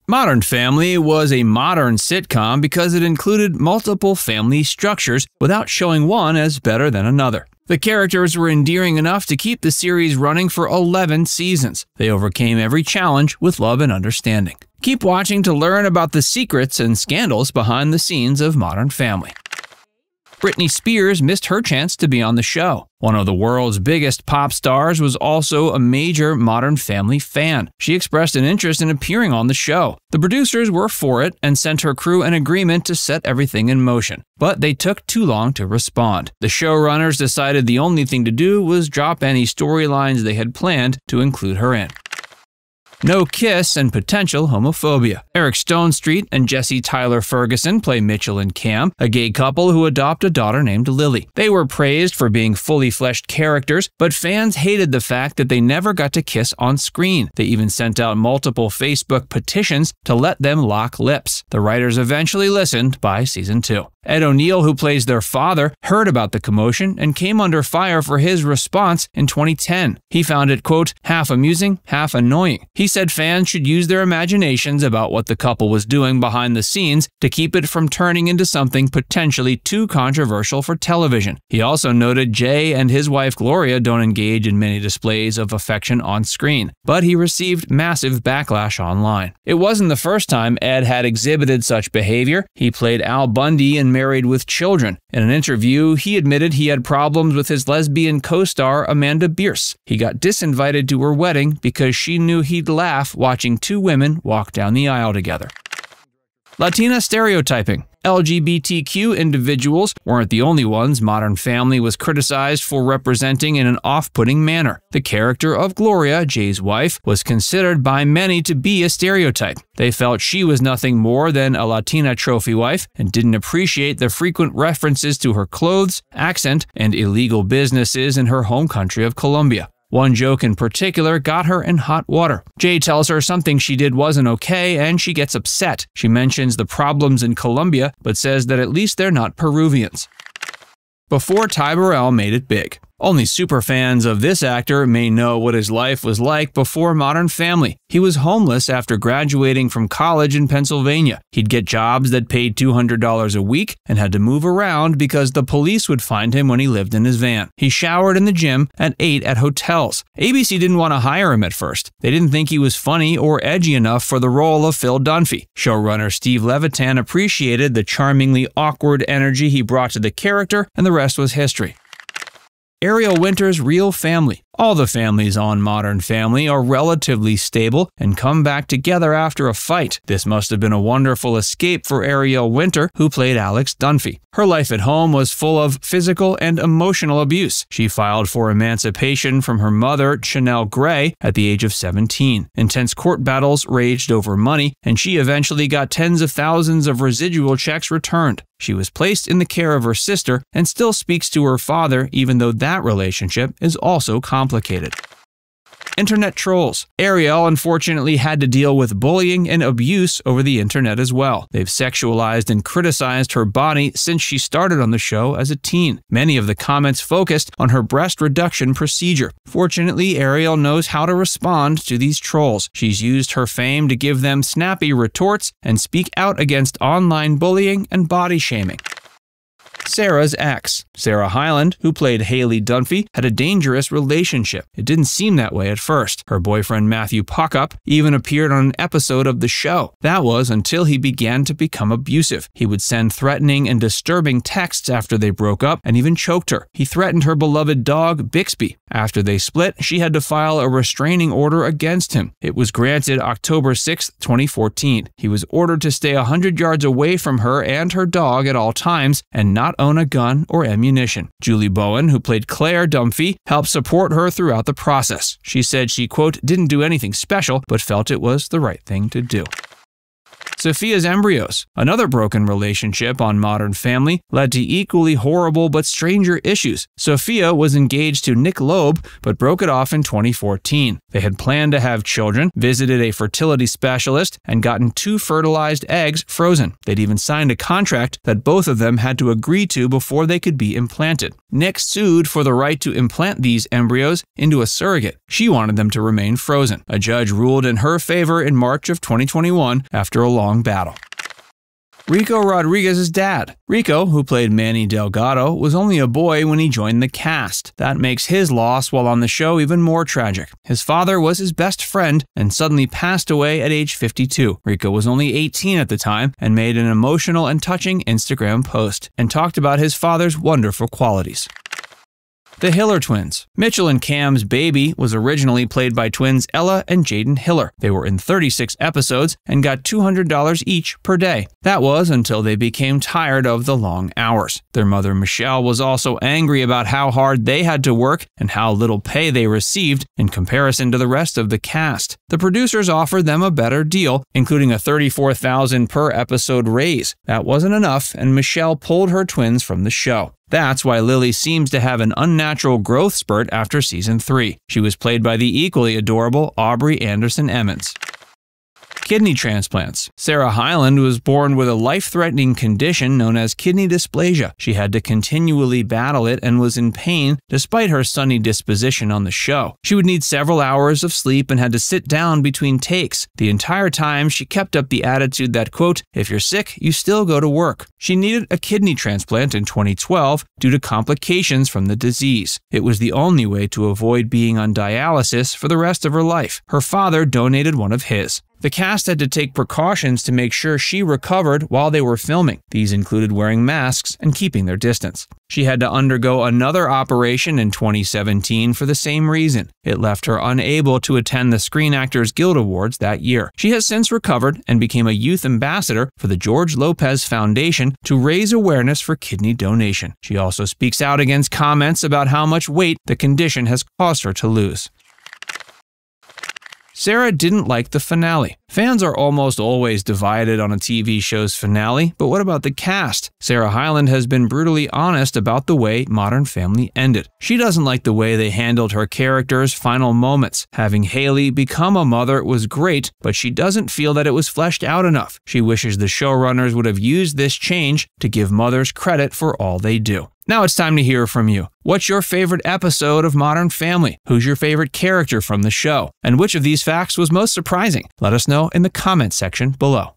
Modern Family was a modern sitcom because it included multiple family structures without showing one as better than another. The characters were endearing enough to keep the series running for 11 seasons. They overcame every challenge with love and understanding. Keep watching to learn about the secrets and scandals behind the scenes of Modern Family. Britney Spears missed her chance to be on the show. One of the world's biggest pop stars was also a major Modern Family fan. She expressed an interest in appearing on the show. The producers were for it and sent her crew an agreement to set everything in motion. But they took too long to respond. The showrunners decided the only thing to do was drop any storylines they had planned to include her in. No kiss and potential homophobia. Eric Stonestreet and Jesse Tyler Ferguson play Mitchell and Cam, a gay couple who adopt a daughter named Lily. They were praised for being fully fleshed characters, but fans hated the fact that they never got to kiss on screen. They even sent out multiple Facebook petitions to let them lock lips. The writers eventually listened by season 2. Ed O'Neill, who plays their father, heard about the commotion and came under fire for his response in 2010. He found it, quote, half amusing, half annoying. He said fans should use their imaginations about what the couple was doing behind the scenes to keep it from turning into something potentially too controversial for television. He also noted Jay and his wife Gloria don't engage in many displays of affection on screen, but he received massive backlash online. It wasn't the first time Ed had exhibited such behavior. He played Al Bundy in Married with Children. In an interview, he admitted he had problems with his lesbian co-star Amanda Bierce. He got disinvited to her wedding because she knew he'd laugh watching two women walk down the aisle together. Latina Stereotyping. LGBTQ individuals weren't the only ones Modern Family was criticized for representing in an off-putting manner. The character of Gloria, Jay's wife, was considered by many to be a stereotype. They felt she was nothing more than a Latina trophy wife and didn't appreciate the frequent references to her clothes, accent, and illegal businesses in her home country of Colombia. One joke in particular got her in hot water. Jay tells her something she did wasn't okay and she gets upset. She mentions the problems in Colombia, but says that at least they're not Peruvians. Before Burell made it big. Only superfans of this actor may know what his life was like before Modern Family. He was homeless after graduating from college in Pennsylvania. He'd get jobs that paid $200 a week and had to move around because the police would find him when he lived in his van. He showered in the gym and ate at hotels. ABC didn't want to hire him at first. They didn't think he was funny or edgy enough for the role of Phil Dunphy. Showrunner Steve Levitan appreciated the charmingly awkward energy he brought to the character, and the rest was history. Ariel Winter's real family. All the families on Modern Family are relatively stable and come back together after a fight. This must have been a wonderful escape for Ariel Winter, who played Alex Dunphy. Her life at home was full of physical and emotional abuse. She filed for emancipation from her mother, Chanel Gray, at the age of 17. Intense court battles raged over money, and she eventually got tens of thousands of residual checks returned. She was placed in the care of her sister and still speaks to her father, even though that relationship is also complicated. Internet trolls. Ariel unfortunately had to deal with bullying and abuse over the internet as well. They've sexualized and criticized her body since she started on the show as a teen. Many of the comments focused on her breast reduction procedure. Fortunately, Ariel knows how to respond to these trolls. She's used her fame to give them snappy retorts and speak out against online bullying and body shaming. Sarah's ex. Sarah Hyland, who played Haley Dunphy, had a dangerous relationship. It didn't seem that way at first. Her boyfriend Matthew Pockup even appeared on an episode of the show. That was until he began to become abusive. He would send threatening and disturbing texts after they broke up and even choked her. He threatened her beloved dog, Bixby. After they split, she had to file a restraining order against him. It was granted October 6, 2014. He was ordered to stay 100 yards away from her and her dog at all times and not own a gun or ammunition. Julie Bowen, who played Claire Dunphy, helped support her throughout the process. She said she, quote, didn't do anything special, but felt it was the right thing to do. Sophia's Embryos. Another broken relationship on Modern Family led to equally horrible but stranger issues. Sophia was engaged to Nick Loeb, but broke it off in 2014. They had planned to have children, visited a fertility specialist, and gotten 2 fertilized eggs frozen. They'd even signed a contract that both of them had to agree to before they could be implanted. Nick sued for the right to implant these embryos into a surrogate. She wanted them to remain frozen. A judge ruled in her favor in March of 2021 after a long battle. Rico Rodriquz's dad. Rico, who played Manny Delgado, was only a boy when he joined the cast. That makes his loss while on the show even more tragic. His father was his best friend and suddenly passed away at age 52. Rico was only 18 at the time and made an emotional and touching Instagram post and talked about his father's wonderful qualities. The Hiller twins. Mitchell and Cam's baby was originally played by twins Ella and Jaden Hiller. They were in 36 episodes and got $200 each per day. That was until they became tired of the long hours. Their mother Michelle was also angry about how hard they had to work and how little pay they received in comparison to the rest of the cast. The producers offered them a better deal, including a $34,000 per episode raise. That wasn't enough, and Michelle pulled her twins from the show. That's why Lily seems to have an unnatural growth spurt after season 3. She was played by the equally adorable Aubrey Anderson Emmons. Kidney transplants. Sarah Hyland was born with a life-threatening condition known as kidney dysplasia. She had to continually battle it and was in pain despite her sunny disposition on the show. She would need several hours of sleep and had to sit down between takes. The entire time, she kept up the attitude that, quote, if you're sick, you still go to work. She needed a kidney transplant in 2012 due to complications from the disease. It was the only way to avoid being on dialysis for the rest of her life. Her father donated one of his. The cast had to take precautions to make sure she recovered while they were filming. These included wearing masks and keeping their distance. She had to undergo another operation in 2017 for the same reason. It left her unable to attend the Screen Actors Guild Awards that year. She has since recovered and became a youth ambassador for the George Lopez Foundation to raise awareness for kidney donation. She also speaks out against comments about how much weight the condition has caused her to lose. Sarah didn't like the finale. Fans are almost always divided on a TV show's finale, but what about the cast? Sarah Hyland has been brutally honest about the way Modern Family ended. She doesn't like the way they handled her character's final moments. Having Haley become a mother was great, but she doesn't feel that it was fleshed out enough. She wishes the showrunners would have used this change to give mothers credit for all they do. Now it's time to hear from you. What's your favorite episode of Modern Family? Who's your favorite character from the show? And which of these facts was most surprising? Let us know in the comments section below.